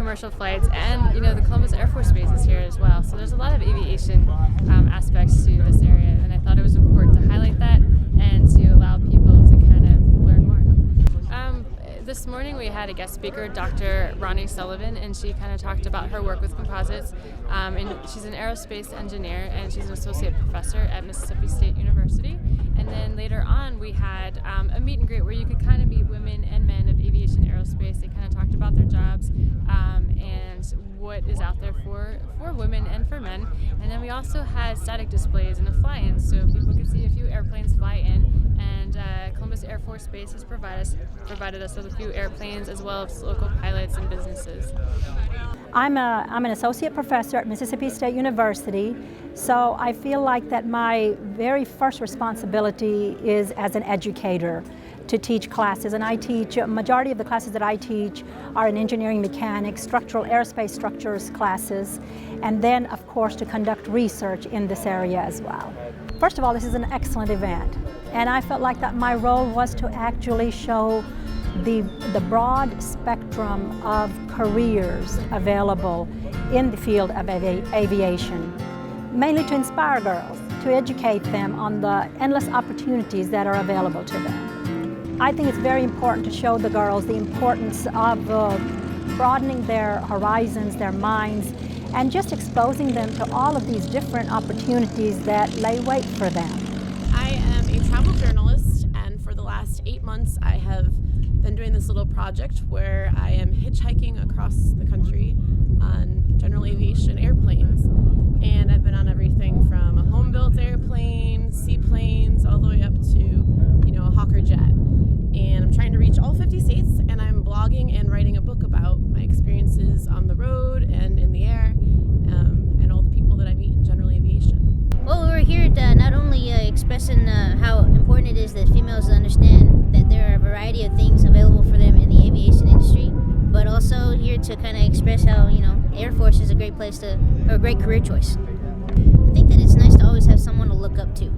commercial flights, and the Columbus Air Force Base is here as well. So there's a lot of aviation aspects to this area, and I thought it was important to highlight that and to allow people to kind of learn more. This morning we had a guest speaker, Dr. Ronnie Sullivan, and she kind of talked about her work with composites. And she's an aerospace engineer, and she's an associate professor at Mississippi State University. And then later on we had a meet and greet where you could kind of meet women and men of aviation aerospace. They kind of talked about their jobs and what is out there for women and for men. And then we also had static displays and a fly-in, so people could see a few airplanes fly in. And Columbus Air Force Base has provided us with a few airplanes as well as local pilots and businesses. I'm an associate professor at Mississippi State University, so I feel like that my very first responsibility is as an educator to teach classes, and I teach, a majority of the classes that I teach are in engineering mechanics, structural aerospace structures classes, and then of course to conduct research in this area as well. First of all, this is an excellent event, and I felt like that my role was to actually show the broad spectrum of careers available in the field of aviation, mainly to inspire girls, to educate them on the endless opportunities that are available to them. I think it's very important to show the girls the importance of broadening their horizons, their minds, and just exposing them to all of these different opportunities that lay wait for them. I am a travel journalist, and for the last 8 months I have been doing this little project where I am hitchhiking across the country on general aviation airplanes. And I've been on everything from a home-built airplane, seaplanes, all the way up to, a Hawker jet. And I'm trying to reach all 50 states, and I'm blogging and writing a book about my experiences on the road and in the air, and all the people that I meet in general aviation. Well, we're here to not only expressing how important it is that females understand that there are a variety of things available for them in the aviation industry, but also here to kind of express how, Air Force is a great place or a great career choice. I think that it's nice to always have someone to look up to.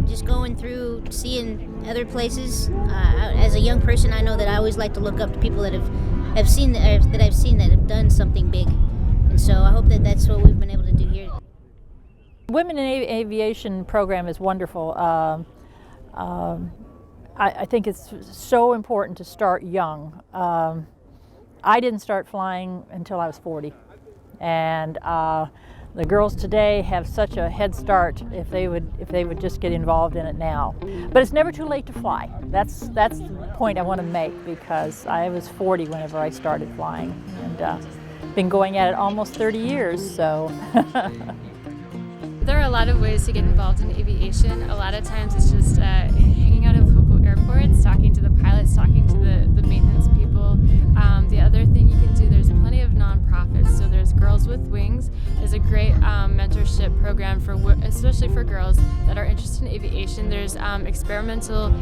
Just going through, seeing other places. As a young person, I know that I always like to look up to people that I've seen that have done something big. And so I hope that that's what we've been able to do here. Women in Aviation program is wonderful. I think it's so important to start young. I didn't start flying until I was 40, and the girls today have such a head start if they would just get involved in it now. But it's never too late to fly. That's the point I want to make, because I was 40 whenever I started flying, and been going at it almost 30 years. So. There are a lot of ways to get involved in aviation. A lot of times it's just hanging out at local airports, talking to the pilots, talking to the maintenance people. The other thing you can do, there's plenty of nonprofits. So there's Girls with Wings is a great mentorship program especially for girls that are interested in aviation. There's Experimental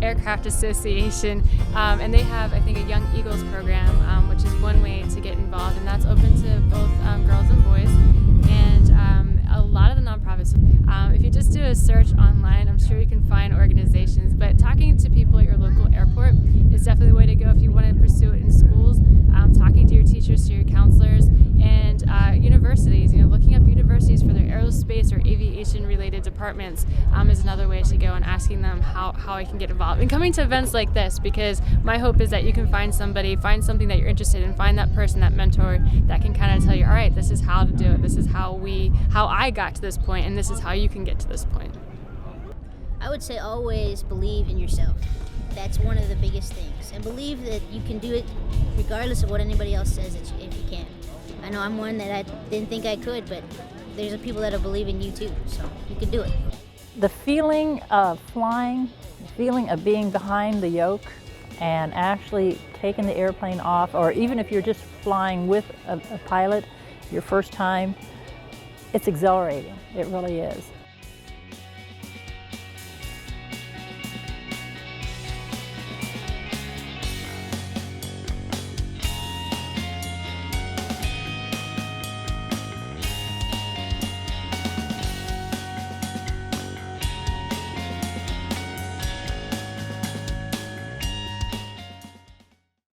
Aircraft Association, and they have, I think, a Young Eagles program, which is one way to get involved, and that's open to both girls and boys. And a lot of the nonprofits, if you just do a search online, I'm sure you can find organizations, but talking to people at your local airport is definitely the way to go if you want to pursue it in schools. Talking to your teachers, to your counselors, and universities, looking up universities for their aerospace or aviation related departments is another way to go, and asking them how I can get involved. And coming to events like this, because my hope is that you can find something that you're interested in, find that person, that mentor that can kind of tell you, all right, this is how to do it, this is how I got to this point, and this is how you can get to this point. I would say always believe in yourself. That's one of the biggest things. And believe that you can do it regardless of what anybody else says if you can. I know I'm one that I didn't think I could, but there's people that believe in you too, so you can do it. The feeling of flying, the feeling of being behind the yoke and actually taking the airplane off, or even if you're just flying with a pilot your first time, it's exhilarating. It really is.